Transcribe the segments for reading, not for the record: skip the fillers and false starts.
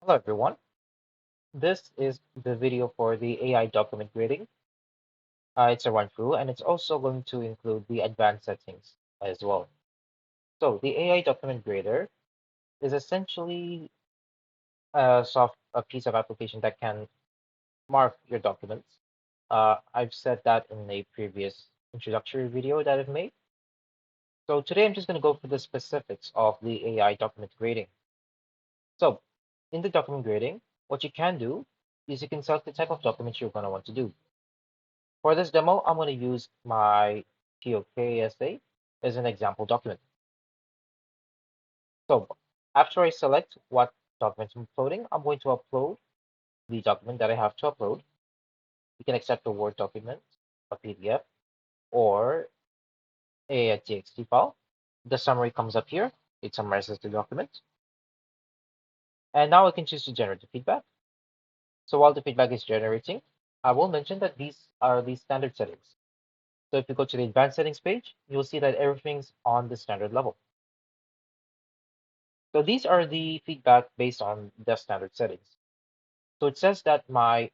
Hello everyone. This is the video for the AI document grading. It's a run through and it's also going to include the advanced settings as well. So the AI document grader is essentially a piece of application that can mark your documents. I've said that in a previous introductory video that I've made. So today I'm just going to go through the specifics of the AI document grading. So in the document grading, what you can do is you can select the type of documents you're going to want to do. For this demo, I'm going to use my TOKSA as an example document. So after I select what documents I'm uploading, I'm going to upload the document that I have to upload. You can accept a Word document, a PDF, or a TXT file. The summary comes up here. It summarizes the document. And now I can choose to generate the feedback. So while the feedback is generating, I will mention that these are the standard settings. So if you go to the advanced settings page, you'll see that everything's on the standard level. So these are the feedback based on the standard settings. So it says that my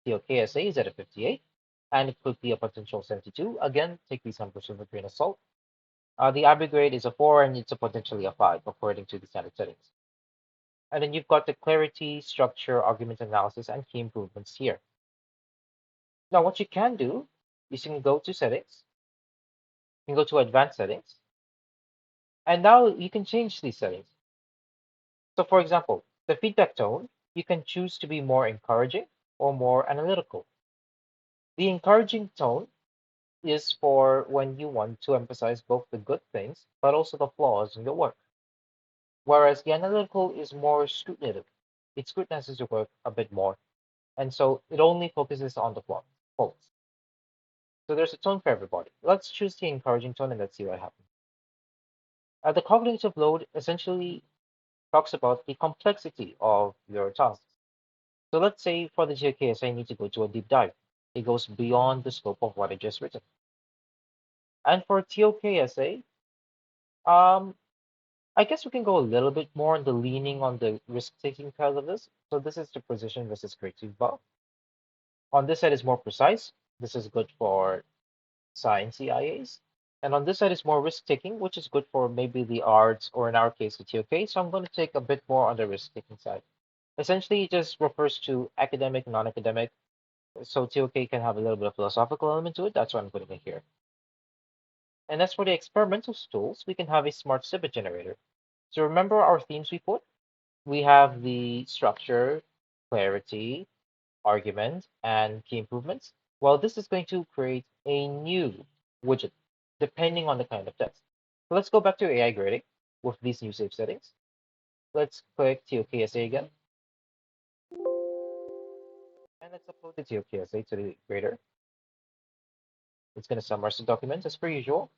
TLKSA is at a 58, and it could be a potential 72. Again, take these numbers with a grain of salt. The IBridge grade is a 4, and it's a potentially a 5, according to the standard settings. And then you've got the clarity, structure, argument analysis, and key improvements here. Now, what you can do is you can go to settings, you can go to advanced settings, and now you can change these settings. So for example, the feedback tone, you can choose to be more encouraging or more analytical. The encouraging tone is for when you want to emphasize both the good things but also the flaws in your work. Whereas the analytical is more scrutinative. It scrutinizes your work a bit more, and so it only focuses on the faults. So there's a tone for everybody. Let's choose the encouraging tone and let's see what happens. The cognitive load essentially talks about the complexity of your tasks. So let's say for the GKS, I need to go to a deep dive. It goes beyond the scope of what I just written. And for TOKSA, um, I guess we can go a little bit more on the leaning on the risk-taking part of this. So this is the precision versus creative bar. On this side is more precise. This is good for science CIAs. And on this side is more risk-taking, which is good for maybe the arts or in our case the TOK. So I'm going to take a bit more on the risk-taking side. Essentially, it just refers to academic, non-academic. So TOK can have a little bit of philosophical element to it. That's why I'm putting it here. And as for the experimental tools, we can have a smart snippet generator. So remember our themes we put? We have the structure, clarity, argument, and key improvements. Well, this is going to create a new widget depending on the kind of test. So let's go back to AI grading with these new save settings. Let's click TOKSA again. And let's upload the TOKSA to the grader. It's going to summarize the document as per usual.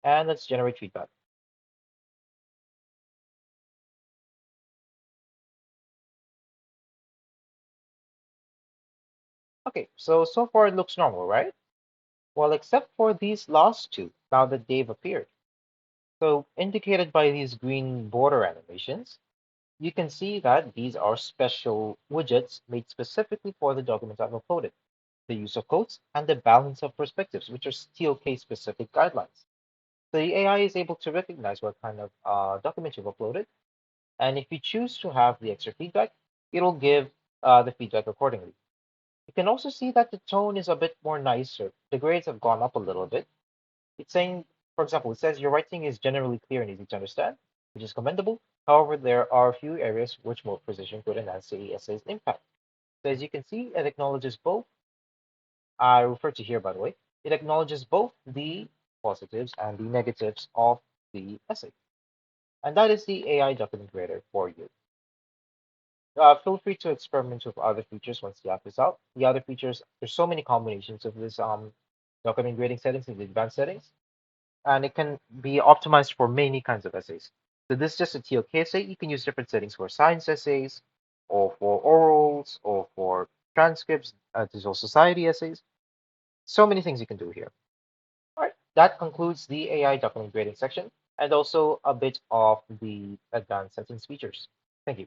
And let's generate feedback. Okay, so far it looks normal, right? Well, except for these last two, now that they've appeared. So indicated by these green border animations, you can see that these are special widgets made specifically for the documents I've uploaded. The use of quotes and the balance of perspectives, which are TOK specific guidelines. So the AI is able to recognize what kind of document you've uploaded. And if you choose to have the extra feedback, it'll give the feedback accordingly. You can also see that the tone is a bit more nicer. The grades have gone up a little bit. It's saying, for example, it says your writing is generally clear and easy to understand, which is commendable. However, there are a few areas which more precision could enhance the essay's impact. So as you can see, it acknowledges both. I refer to here, by the way, it acknowledges both the positives and the negatives of the essay. And that is the AI document grader for you. Feel free to experiment with other features once the app is out. The other features, there's so many combinations of this document grading settings in the advanced settings, and it can be optimized for many kinds of essays. So this is just a TOK essay. You can use different settings for science essays, or for orals, or for transcripts, digital society essays. So many things you can do here. All right, that concludes the AI document grading section, and also a bit of the advanced settings features. Thank you.